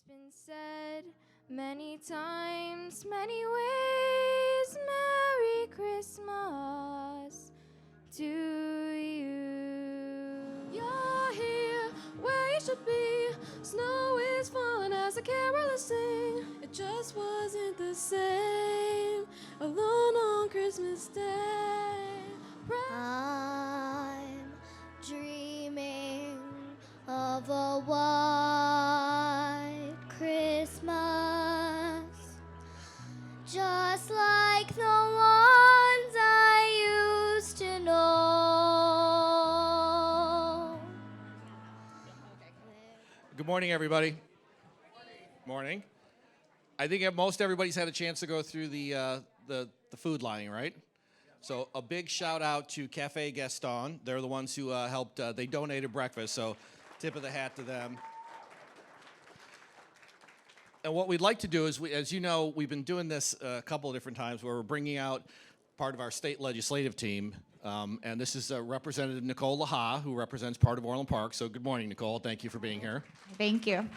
been said many times, many ways. Merry Christmas to you. You're here where you should be. Snow is falling as the carolers sing. It just wasn't the same alone on Christmas Day. I'm dreaming of a white Christmas, just like the ones I used to know. Good morning, everybody. Morning. I think most everybody's had a chance to go through the food line, right? So a big shout out to Cafe Gaston. They're the ones who helped. They donated breakfast, so tip of the hat to them. And what we'd like to do is, as you know, we've been doing this a couple of different times where we're bringing out part of our state legislative team. And this is Representative Nicole La Ha, who represents part of Orland Park. So good morning, Nicole. Thank you for being here. Thank you.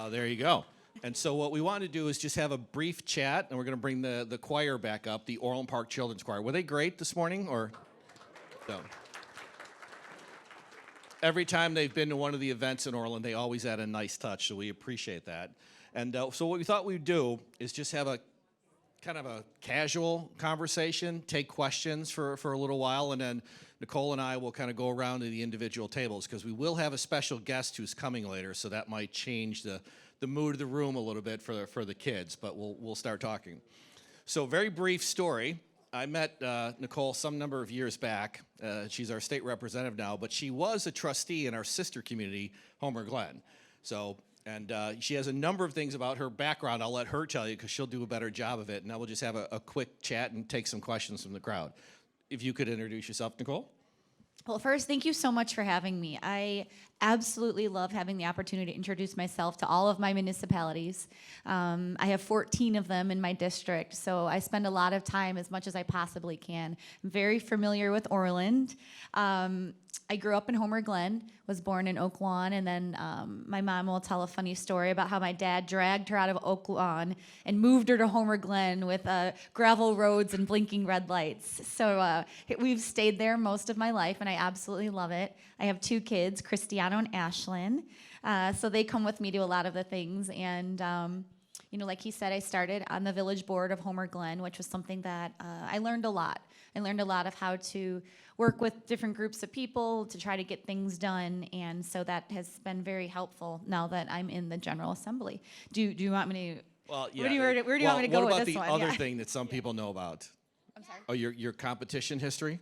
There you go. And so what we want to do is just have a brief chat, and we're going to bring the choir back up, the Orland Park Children's Choir. Were they great this morning, or no? Every time they've been to one of the events in Orland, they always add a nice touch, so we appreciate that. And so what we thought we'd do is just have a kind of a casual conversation, take questions for a little while, and then Nicole and I will kind of go around to the individual tables, because we will have a special guest who's coming later, so that might change the mood of the room a little bit for the kids, but we'll start talking. So very brief story. I met Nicole some number of years back. She's our state representative now, but she was a trustee in our sister community, Homer Glen. So, and she has a number of things about her background. I'll let her tell you, because she'll do a better job of it, and I will just have a quick chat and take some questions from the crowd. If you could introduce yourself, Nicole. Well, first, thank you so much for having me. I absolutely love having the opportunity to introduce myself to all of my municipalities. I have 14 of them in my district, so I spend a lot of time, as much as I possibly can. I'm very familiar with Orland. I grew up in Homer Glen, was born in Oak Lawn, and then my mom will tell a funny story about how my dad dragged her out of Oak Lawn and moved her to Homer Glen with gravel roads and blinking red lights. So we've stayed there most of my life, and I absolutely love it. I have 2 kids, Cristiano and Ashlyn, so they come with me to a lot of the things. And you know, like he said, I started on the village board of Homer Glen, which was something that I learned a lot. I learned a lot of how to work with different groups of people to try to get things done, and so that has been very helpful now that I'm in the General Assembly. Do you want me to? Well, yeah. Where do you want me to go with this one? What about the other thing that some people know about? I'm sorry? Oh, your competition history?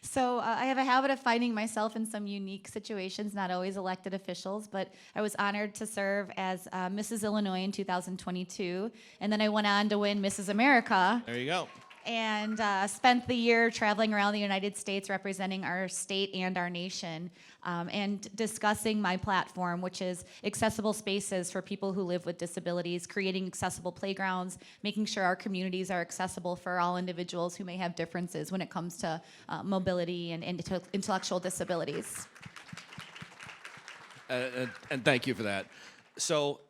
So I have a habit of finding myself in some unique situations, not always elected officials, but I was honored to serve as Mrs. Illinois in 2022, and then I went on to win Mrs. America. There you go. And spent the year traveling around the United States representing our state and our nation, and discussing my platform, which is accessible spaces for people who live with disabilities, creating accessible playgrounds, making sure our communities are accessible for all individuals who may have differences when it comes to mobility and intellectual disabilities. And thank you for that. So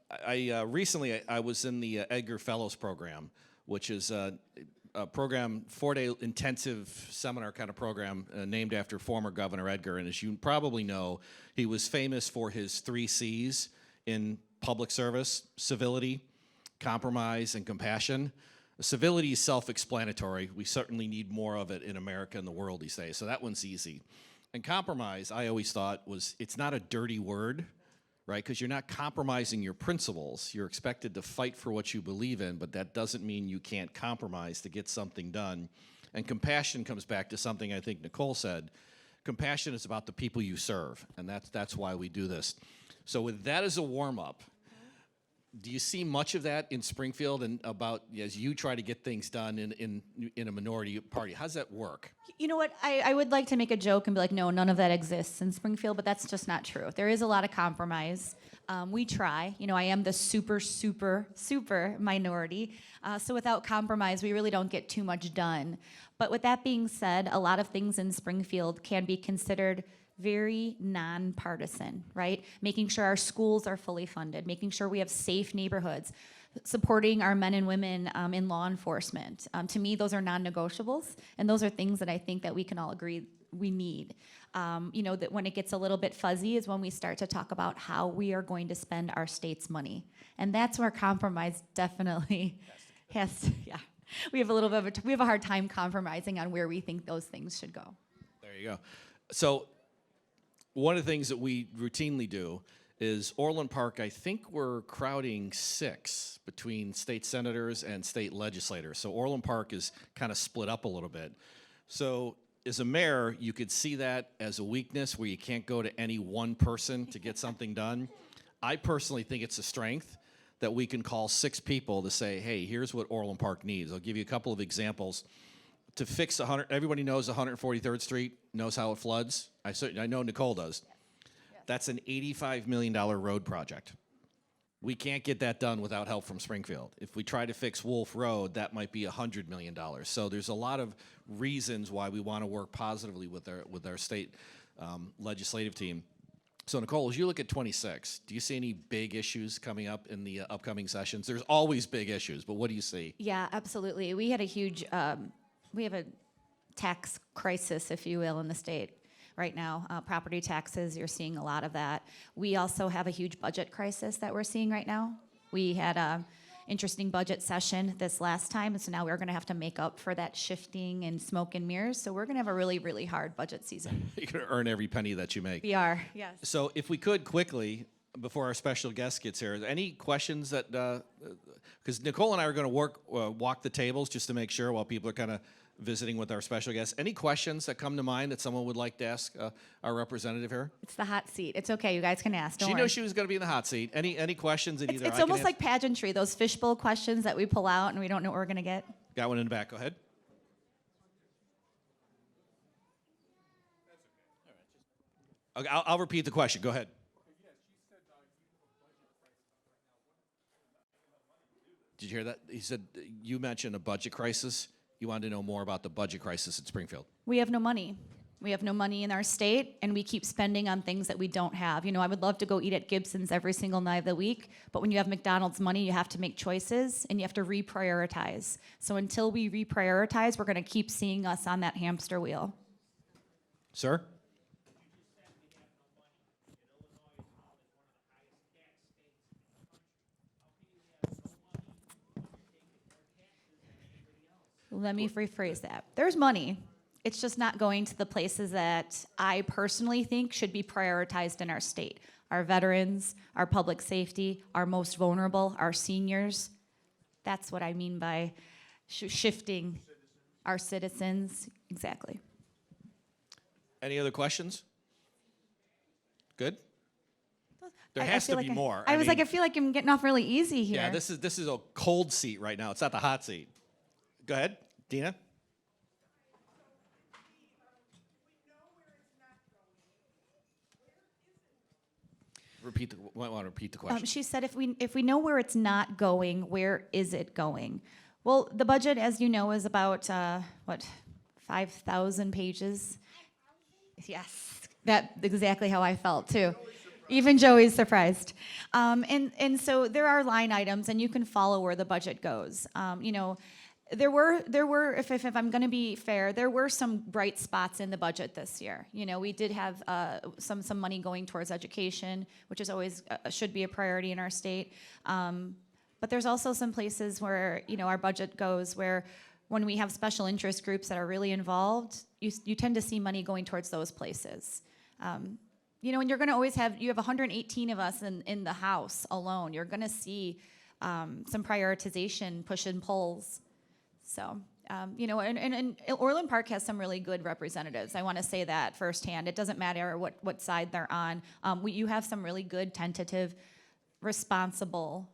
I recently was in the Edgar Fellows program, which is a program, 4-day intensive seminar kind of program named after former Governor Edgar. And as you probably know, he was famous for his 3 C's in public service: civility, compromise, and compassion. Civility is self-explanatory. We certainly need more of it in America and the world these days, so that one's easy. And compromise, I always thought, it's not a dirty word, right? Because you're not compromising your principles. You're expected to fight for what you believe in, but that doesn't mean you can't compromise to get something done. And compassion comes back to something I think Nicole said. Compassion is about the people you serve, and that's why we do this. So with that as a warm-up, do you see much of that in Springfield, and about as you try to get things done in a minority party? How does that work? You know what? I would like to make a joke and be like, no, none of that exists in Springfield, but that's just not true. There is a lot of compromise. We try. You know, I am the super, super, super minority. So without compromise, we really don't get too much done. But with that being said, a lot of things in Springfield can be considered very nonpartisan, right? Making sure our schools are fully funded, making sure we have safe neighborhoods, supporting our men and women in law enforcement. To me, those are non-negotiables, and those are things that I think that we can all agree we need. That when it gets a little bit fuzzy is when we start to talk about how we are going to spend our state's money. And that's where compromise definitely has to, yeah. We have a hard time compromising on where we think those things should go. There you go. So one of the things that we routinely do is Orland Park, I think we're crowding 6 between state senators and state legislators. So Orland Park is kind of split up a little bit. So as a mayor, you could see that as a weakness where you can't go to any one person to get something done. I personally think it's a strength that we can call 6 people to say, hey, here's what Orland Park needs. I'll give you a couple of examples. To fix everybody knows 143rd Street, knows how it floods. I know Nicole does. Yes. That's an $85 million road project. We can't get that done without help from Springfield. If we try to fix Wolf Road, that might be $100 million. So there's a lot of reasons why we want to work positively with our state legislative team. So Nicole, as you look at 26, do you see any big issues coming up in the upcoming sessions? There's always big issues, but what do you see? Yeah, absolutely. We had a huge, we have a tax crisis, if you will, in the state right now. Property taxes, you're seeing a lot of that. We also have a huge budget crisis that we're seeing right now. We had a interesting budget session this last time, and so now we're going to have to make up for that shifting and smoke and mirrors. So we're going to have a really, really hard budget season. You're going to earn every penny that you make. We are, yes. So if we could quickly, before our special guest gets here, any questions that, because Nicole and I are going to walk the tables just to make sure while people are kind of visiting with our special guests. Any questions that come to mind that someone would like to ask our representative here? It's the hot seat. It's okay. You guys can ask. Don't She worry. knows she was going to be in the hot seat. Any questions that either It's almost like pageantry, those fishbowl questions that we pull out and we don't know what we're going to get. Got one in the back. Go ahead. Okay, I'll repeat the question. Go ahead. Did you hear that? He said you mentioned a budget crisis. You wanted to know more about the budget crisis at Springfield. We have no money. We have no money in our state, and we keep spending on things that we don't have. I would love to go eat at Gibson's every single night of the week, but when you have McDonald's money, you have to make choices, and you have to reprioritize. So until we reprioritize, we're going to keep seeing us on that hamster wheel. Sir? Let me rephrase that. There's money. It's just not going to the places that I personally think should be prioritized in our state. Our veterans, our public safety, our most vulnerable, our seniors. That's what I mean by shifting our citizens. Exactly. Any other questions? Good? There has to be more. I feel like I'm getting off really easy here. Yeah, this is a cold seat right now. It's not the hot seat. Go ahead, Dina. Want to repeat the question? She said, if we know where it's not going, where is it going? Well, the budget, as you know, is about 5,000 pages. Yes, that's exactly how I felt too. Even Joey's surprised. And so there are line items, and you can follow where the budget goes. There were, if I'm going to be fair, there were some bright spots in the budget this year. We did have some money going towards education, which is always should be a priority in our state. But there's also some places where our budget goes where when we have special interest groups that are really involved, you tend to see money going towards those places. And you're going to always have 118 of us in the House alone. You're going to see some prioritization, push and pulls. So, and Orland Park has some really good representatives. I want to say that firsthand. It doesn't matter what side they're on. You have some really good, tentative, responsible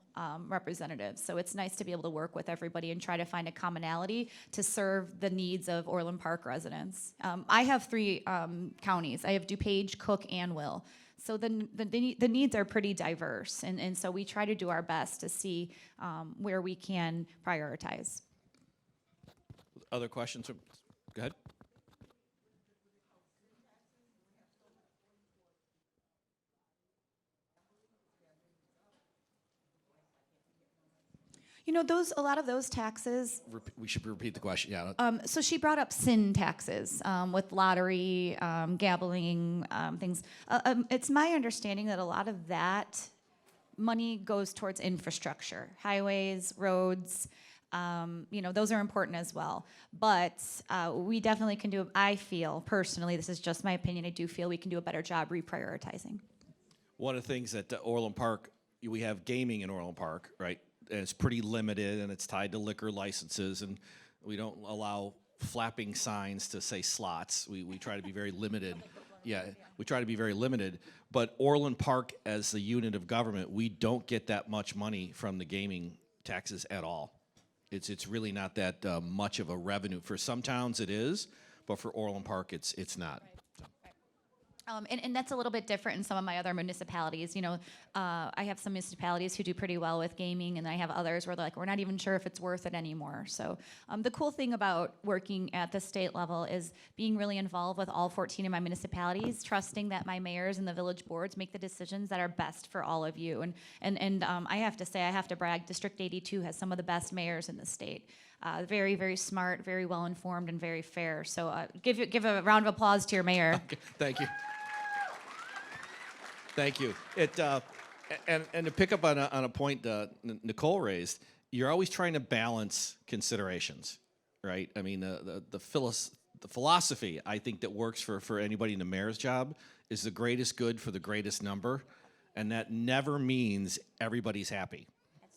representatives. So it's nice to be able to work with everybody and try to find a commonality to serve the needs of Orland Park residents. I have 3 counties. I have DuPage, Cook, and Will. So the needs are pretty diverse, and so we try to do our best to see where we can prioritize. Other questions? Go ahead. You know, a lot of those taxes. We should repeat the question. Yeah. So she brought up sin taxes with lottery, gambling, things. It's my understanding that a lot of that money goes towards infrastructure, highways, roads. You know, those are important as well. But we definitely can do, I feel personally, this is just my opinion, I do feel we can do a better job reprioritizing. One of the things at Orland Park, we have gaming in Orland Park, right? And it's pretty limited, and it's tied to liquor licenses, and we don't allow flapping signs to say slots. We try to be very limited. Yeah, we try to be very limited. But Orland Park, as the unit of government, we don't get that much money from the gaming taxes at all. It's really not that much of a revenue. For some towns it is, but for Orland Park it's not. And that's a little bit different in some of my other municipalities. You know, I have some municipalities who do pretty well with gaming, and I have others where they're like, we're not even sure if it's worth it anymore. So the cool thing about working at the state level is being really involved with all 14 of my municipalities, trusting that my mayors and the village boards make the decisions that are best for all of you. And I have to say, I have to brag, District 82 has some of the best mayors in the state. Very, very smart, very well informed, and very fair. So give a round of applause to your mayor. Okay, thank you. Thank you. And to pick up on a point Nicole raised, you're always trying to balance considerations, right? I mean, the philosophy I think that works for anybody in the mayor's job is the greatest good for the greatest number, and that never means everybody's happy.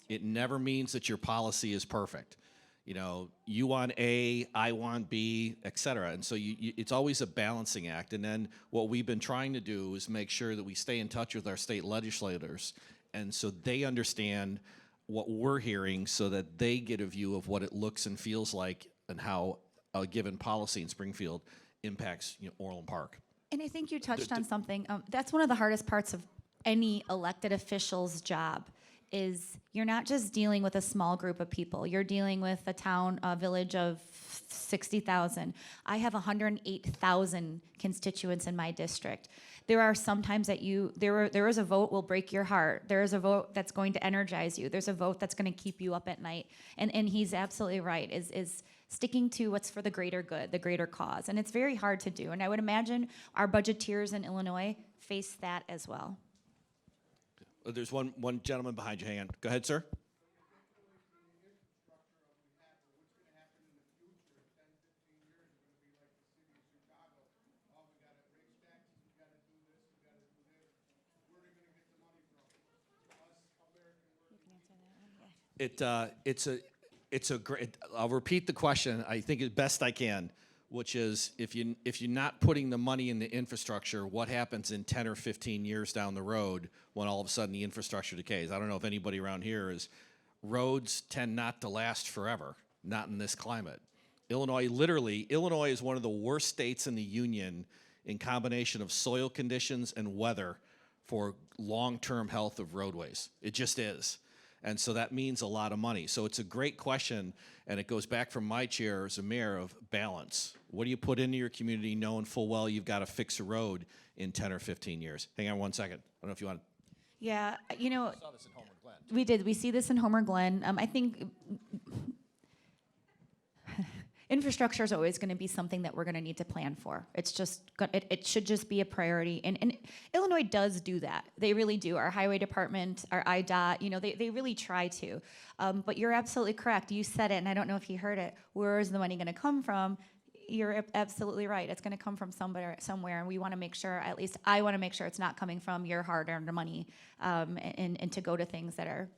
It never means that your policy is perfect. You know, you want A, I want B, et cetera. And so it's always a balancing act. And then what we've been trying to do is make sure that we stay in touch with our state legislators, and so they understand what we're hearing so that they get a view of what it looks and feels like and how a given policy in Springfield impacts, you know, Orland Park. And I think you touched on something. That's one of the hardest parts of any elected official's job is you're not just dealing with a small group of people. You're dealing with a village of 60,000. I have 108,000 constituents in my district. There are some times that there is a vote will break your heart. There is a vote that's going to energize you. There's a vote that's going to keep you up at night. And he's absolutely right, is sticking to what's for the greater good, the greater cause. And it's very hard to do. And I would imagine our budgeteers in Illinois face that as well. There's one gentleman behind you. Hang on. Go ahead, sir. It's a great. I'll repeat the question. I think as best I can, which is if you're not putting the money in the infrastructure, what happens in 10 or 15 years down the road when all of a sudden the infrastructure decays? I don't know if anybody around here is. Roads tend not to last forever, not in this climate. Illinois is one of the worst states in the union in combination of soil conditions and weather for long-term health of roadways. It just is. And so that means a lot of money. So it's a great question, and it goes back from my chair as a mayor of balance. What do you put into your community knowing full well you've got to fix a road in 10 or 15 years? Hang on one second. I don't know if you want to. Yeah, you know, I saw this in Homer Glen. we did. We see this in Homer Glen. I think infrastructure is always going to be something that we're going to need to plan for. It's just, it should just be a priority. And Illinois does do that. They really do. Our highway department, our IDOT, you know, they really try to. But you're absolutely correct. You said it, and I don't know if you heard it. Where is the money going to come from? You're absolutely right. It's going to come from somewhere, and we want to make sure, at least I want to make sure it's not coming from your hard-earned money and to go to things that are.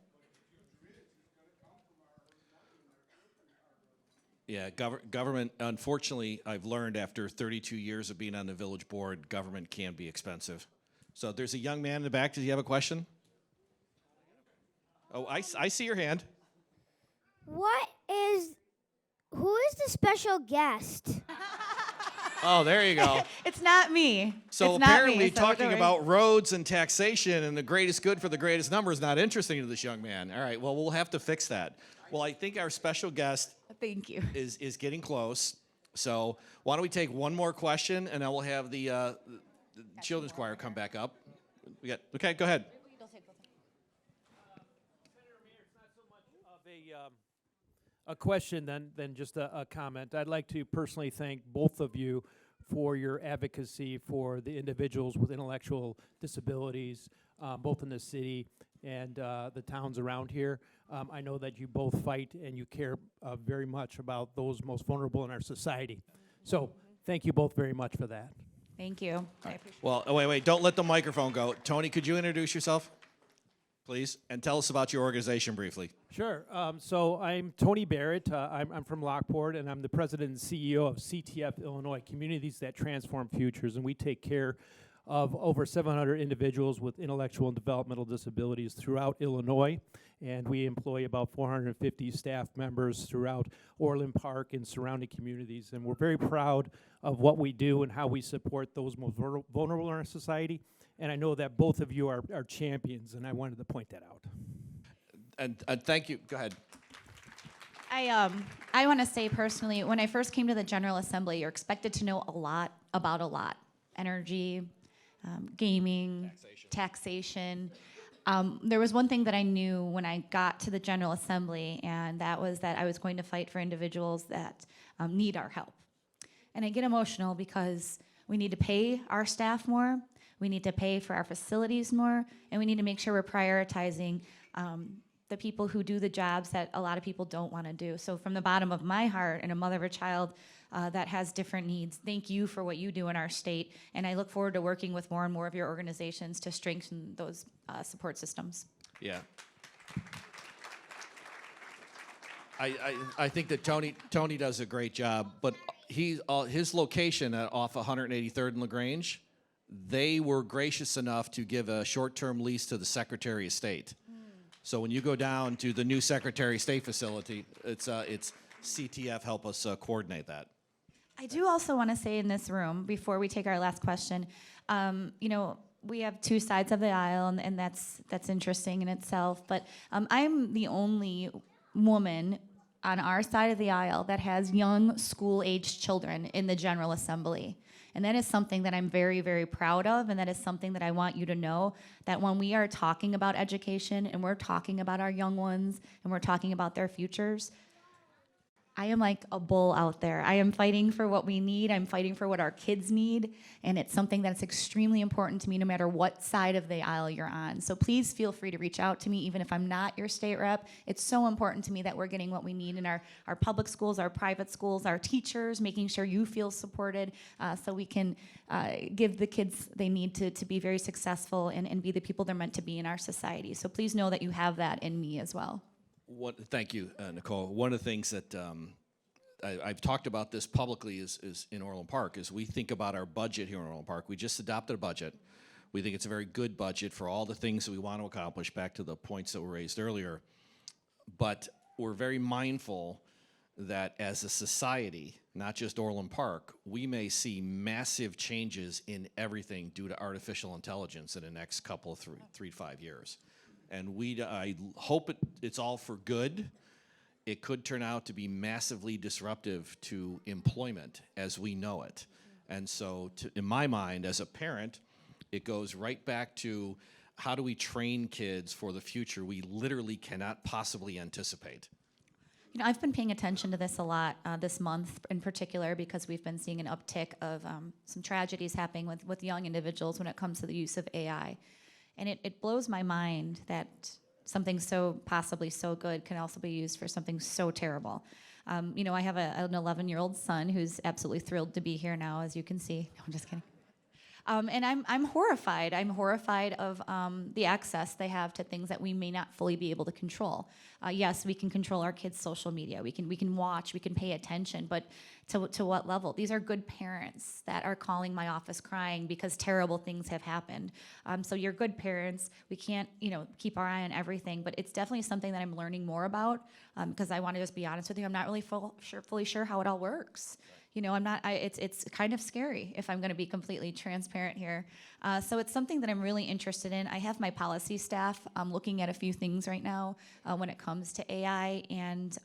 Yeah, government, unfortunately, I've learned after 32 years of being on the village board, government can be expensive. So there's a young man in the back. Does he have a question? Oh, I see your hand. Who is the special guest? Oh, there you go. It's not me. So it's not apparently me, so talking don't worry. about roads and taxation and the greatest good for the greatest number is not interesting to this young man. All right, well, we'll have to fix that. Well, I think our special guest Thank you. is getting close. So why don't we take one more question, and then we'll have the children's choir come back up. Okay, go ahead. Senator Mayor, it's not so much of a question than just a comment. I'd like to personally thank both of you for your advocacy for the individuals with intellectual disabilities, both in the city and the towns around here. I know that you both fight and you care very much about those most vulnerable in our society. So thank you both very much for that. Thank you. I appreciate Well, wait, don't let the microphone go. Tony, could you introduce yourself, please, and tell us about your organization briefly? Sure. So I'm Tony Barrett. I'm from Lockport, and I'm the president and CEO of CTF Illinois, Communities That Transform Futures, and we take care of over 700 individuals with intellectual and developmental disabilities throughout Illinois, and we employ about 450 staff members throughout Orland Park and surrounding communities, and we're very proud of what we do and how we support those most vulnerable in our society, and I know that both of you are champions, and I wanted to point that out. And thank you. Go ahead. I want to say personally, when I first came to the General Assembly, you're expected to know a lot about a lot. Energy, gaming, taxation. There was one thing that I knew when I got to the General Assembly, and that was that I was going to fight for individuals that need our help. And I get emotional because we need to pay our staff more, we need to pay for our facilities more, and we need to make sure we're prioritizing the people who do the jobs that a lot of people don't want to do. So from the bottom of my heart, and a mother of a child that has different needs, thank you for what you do in our state, and I look forward to working with more and more of your organizations to strengthen those support systems. Yeah. I think that Tony does a great job, but his location off 183rd and LaGrange, they were gracious enough to give a short-term lease to the Secretary of State. So when you go down to the new Secretary of State facility, it's CTF help us coordinate that. I do also want to say in this room, before we take our last question, we have two sides of the aisle, and that's interesting in itself, but I'm the only woman on our side of the aisle that has young school-aged children in the General Assembly. And that is something that I'm very, very proud of, and that is something that I want you to know, that when we are talking about education and we're talking about our young ones and we're talking about their futures, I am like a bull out there. I am fighting for what we need. I'm fighting for what our kids need. And it's something that's extremely important to me no matter what side of the aisle you're on. So please feel free to reach out to me, even if I'm not your state rep. It's so important to me that we're getting what we need in our public schools, our private schools, our teachers, making sure you feel supported so we can give the kids they need to be very successful and be the people they're meant to be in our society. So please know that you have that in me as well. Thank you, Nicole. One of the things that I've talked about this publicly is in Orland Park, is we think about our budget here in Orland Park. We just adopted a budget. We think it's a very good budget for all the things that we want to accomplish, back to the points that were raised earlier. But we're very mindful that as a society, not just Orland Park, we may see massive changes in everything due to artificial intelligence in the next couple of 3 to 5 years. And I hope it's all for good. It could turn out to be massively disruptive to employment as we know it. And so, in my mind, as a parent, it goes right back to how do we train kids for the future we literally cannot possibly anticipate. I've been paying attention to this a lot this month in particular, because we've been seeing an uptick of some tragedies happening with young individuals when it comes to the use of AI. And it blows my mind that something so possibly so good can also be used for something so terrible. I have an 11-year-old son who's absolutely thrilled to be here now, as you can see. No, I'm just kidding. And I'm horrified. I'm horrified of the access they have to things that we may not fully be able to control. Yes, we can control our kids' social media. We can watch. We can pay attention. But to what level? These are good parents that are calling my office crying because terrible things have happened. So you're good parents. We can't, keep our eye on everything. But it's definitely something that I'm learning more about, because I want to just be honest with you. I'm not really fully sure how it all works. I'm not. It's kind of scary, if I'm going to be completely transparent here. So it's something that I'm really interested in. I have my policy staff looking at a few things right now when it comes to AI and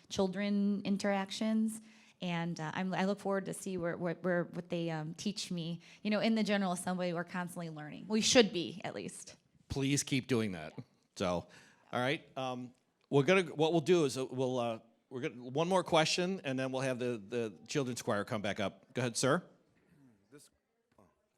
children interactions. And I look forward to see what they teach me. In the General Assembly, we're constantly learning. We should be, at least. Please keep doing that. So, all right. What we'll do is we're gonna one more question, and then we'll have the children's choir come back up. Go ahead, sir.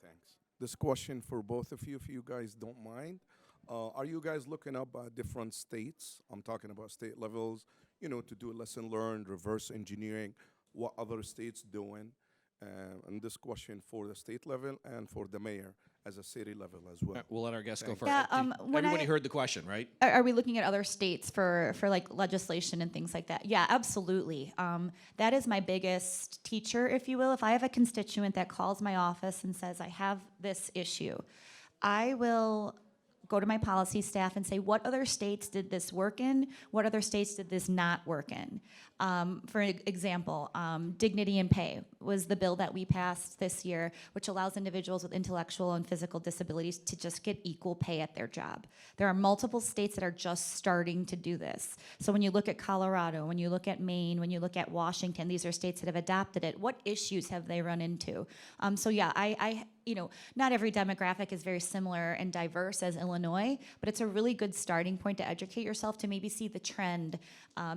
Thanks. This question for both of you, if you guys don't mind. Are you guys looking up different states? I'm talking about state levels, to do a lesson learned, reverse engineering, what other states doing. And this question for the state level and for the mayor as a city level as well. We'll let our guests go first. Yeah, Everybody heard the question, right? Are we looking at other states for like legislation and things like that? Yeah, absolutely. That is my biggest teacher, if you will. If I have a constituent that calls my office and says, I have this issue, I will go to my policy staff and say, what other states did this work in? What other states did this not work in? For example, dignity and pay was the bill that we passed this year, which allows individuals with intellectual and physical disabilities to just get equal pay at their job. There are multiple states that are just starting to do this. So when you look at Colorado, when you look at Maine, when you look at Washington, these are states that have adopted it. What issues have they run into? So yeah, I not every demographic is very similar and diverse as Illinois, but it's a really good starting point to educate yourself to maybe see the trend,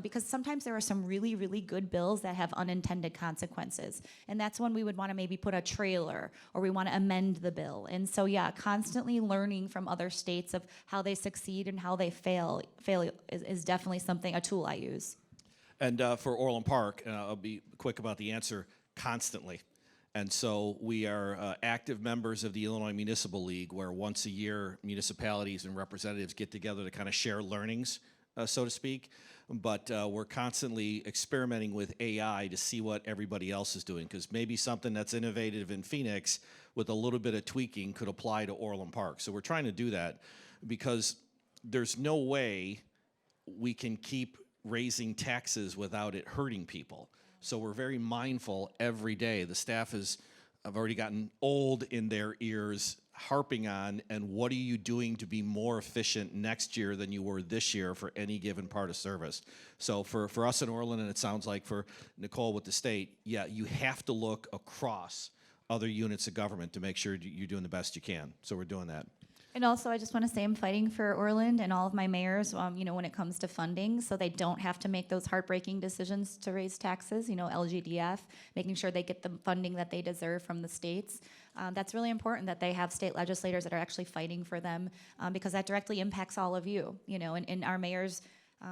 because sometimes there are some really, really good bills that have unintended consequences, and that's when we would want to maybe put a trailer or we want to amend the bill. And so yeah, constantly learning from other states of how they succeed and how they fail is definitely a tool I use. And for Orland Park, and I'll be quick about the answer, constantly. And so we are active members of the Illinois Municipal League, where once a year municipalities and representatives get together to kind of share learnings, so to speak. But we're constantly experimenting with AI to see what everybody else is doing, because maybe something that's innovative in Phoenix with a little bit of tweaking could apply to Orland Park. So we're trying to do that because there's no way we can keep raising taxes without it hurting people. So we're very mindful every day. The staff have already gotten old in their ears, harping on, and what are you doing to be more efficient next year than you were this year for any given part of service? So for us in Orland, and it sounds like for Nicole with the state, yeah, you have to look across other units of government to make sure you're doing the best you can. So we're doing that. And also, I just want to say I'm fighting for Orland and all of my mayors, when it comes to funding, so they don't have to make those heartbreaking decisions to raise taxes, LGDF, making sure they get the funding that they deserve from the states. That's really important that they have state legislators that are actually fighting for them, because that directly impacts all of you, and our mayors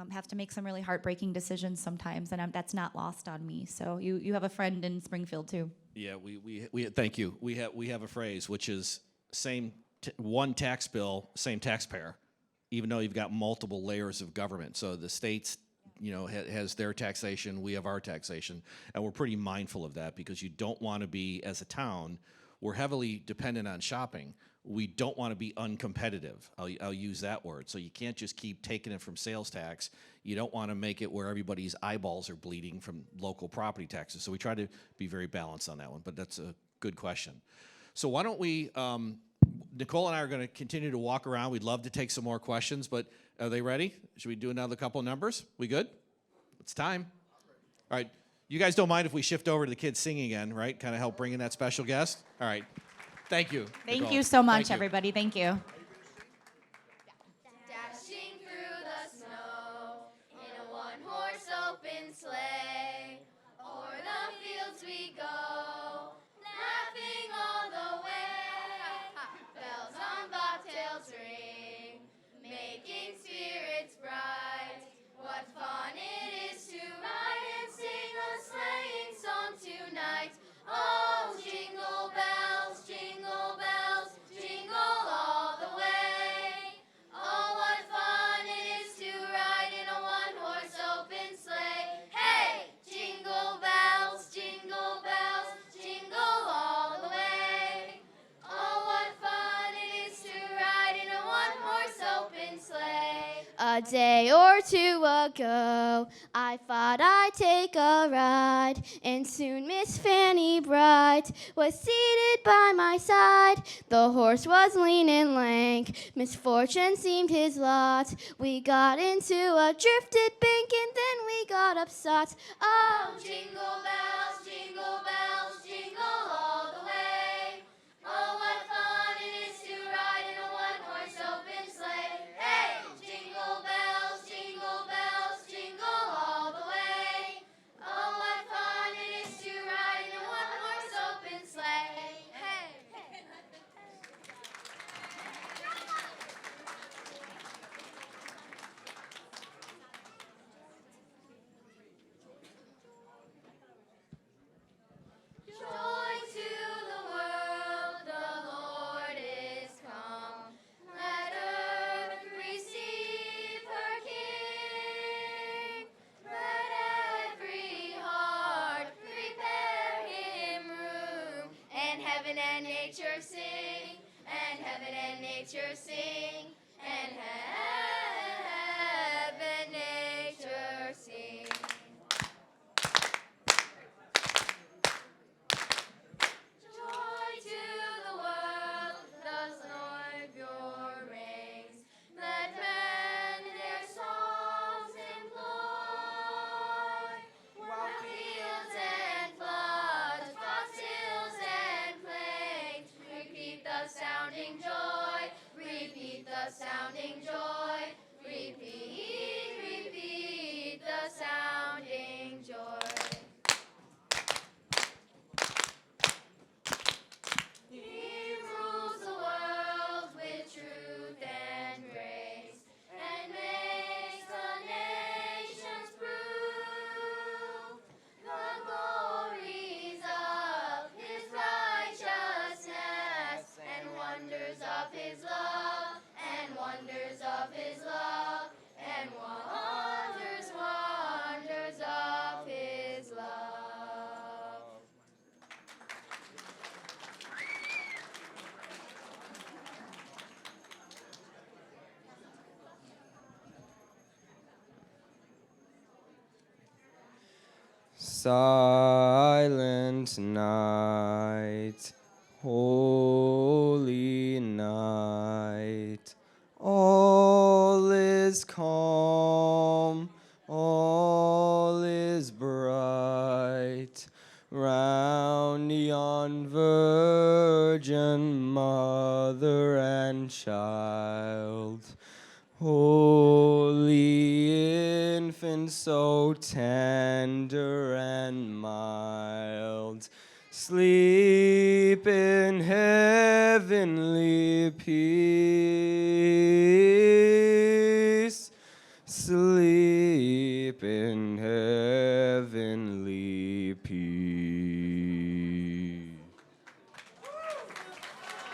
have to make some really heartbreaking decisions sometimes, and that's not lost on me. So you have a friend in Springfield, too. Yeah, we thank you. We have a phrase, which is one tax bill, same taxpayer, even though you've got multiple layers of government. So the states, has their taxation, we have our taxation, and we're pretty mindful of that because you don't want to be, as a town, we're heavily dependent on shopping. We don't want to be uncompetitive. I'll use that word. So you can't just keep taking it from sales tax. You don't want to make it where everybody's eyeballs are bleeding from local property taxes. So we try to be very balanced on that one, but that's a good question. So why don't we, Nicole and I are going to continue to walk around. We'd love to take some more questions, but are they ready? Should we do another couple of numbers? We good? It's time. All right. You guys don't mind if we shift over to the kids singing again, right? Kind of help bring in that special guest? All right. Thank you. Thank Nicole. you so much, Thank you. everybody. Thank you. Dashing through the snow in a one-horse open sleigh. O'er the fields we go, laughing all the way. Bells on bobtails ring, making spirits bright. What fun it is to ride and sing a sleighing song tonight. Oh, jingle bells, jingle all the way. Oh, what fun it is to ride in a one-horse open sleigh. Hey, jingle bells, jingle all the way. Oh, what fun it is to ride in a one-horse open sleigh. A day or two ago, I thought I'd take a ride, and soon Miss Fanny Bright was seated by my side. The horse was lean and lank, misfortune seemed his lot. We got into a drifted bank, and then we got upset. Oh, jingle bells, jingle all the way. Oh, what fun it is to ride in a one-horse open sleigh. Hey, jingle bells, nature sing, and heaven and nature sing, and heaven, nature sing. Joy to the world, the snow of your rings. Let men their songs employ, while fields and floods, across hills and plains, repeat the sounding joy, repeat the sounding joy, repeat the sounding joy. He rules the world with truth and grace, and makes the nations prove the glories of his righteousness, and wonders of his love, and wonders of his love, and wonders of his love. Silent night, holy night, all is calm, all is bright, round yon virgin mother and child. Holy infant, so tender and mild, sleep in heavenly peace, sleep in heavenly peace.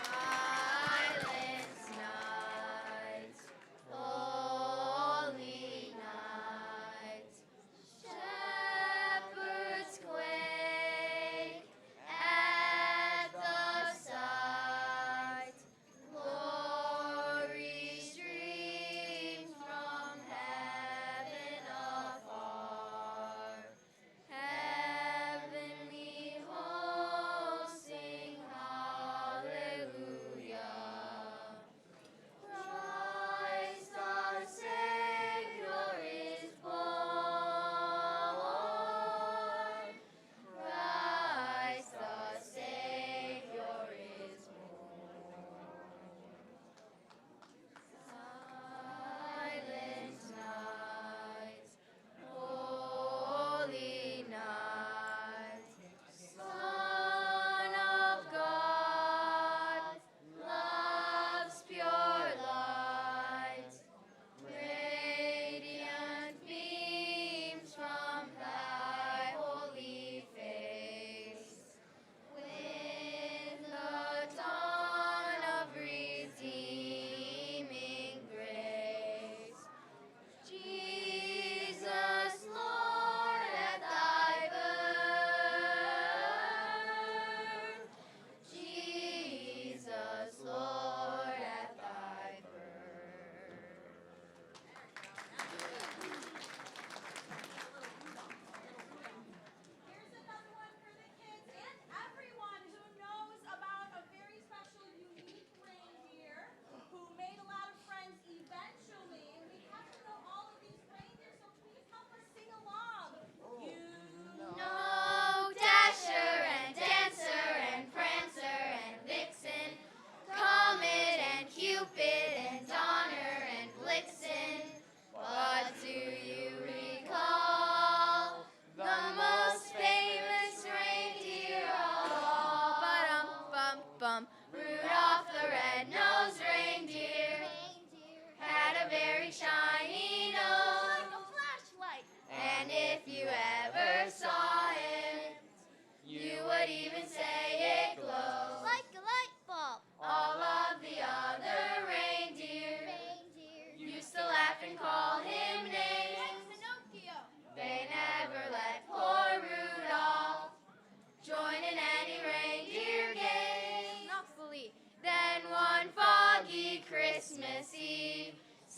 Silent night, holy night, shepherds quake at the sight, glory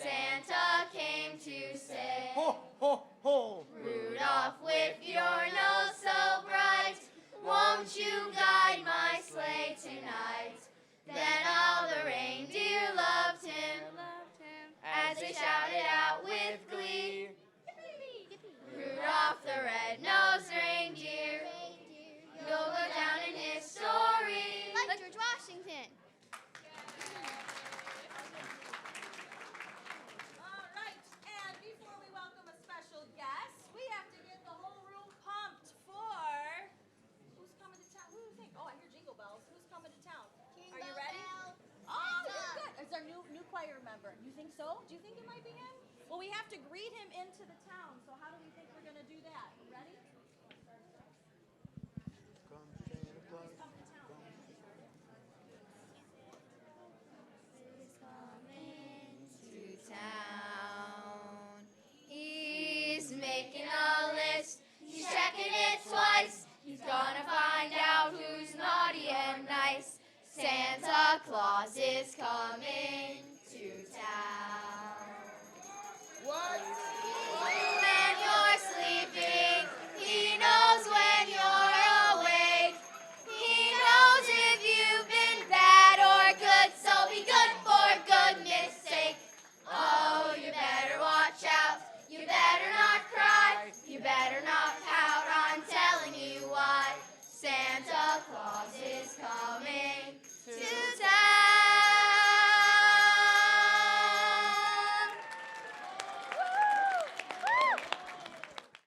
Santa came to say, Ho, ho, ho! Rudolph, with your nose so bright, won't you guide my sleigh tonight? Then all the reindeer loved him as they shouted out with glee. Rudolph the red-nosed reindeer, you'll go down in history. Like George Washington. All right, and before we welcome a special guest, we have to get the whole room pumped for who's coming to town. Who do you think? Oh, I hear jingle bells. Who's coming to town? Are you ready? Oh, you're good. Is our new choir member? You think so? Do you think it might be him? Well, we have to greet him into the town. So how do we think we're going to do that? Ready?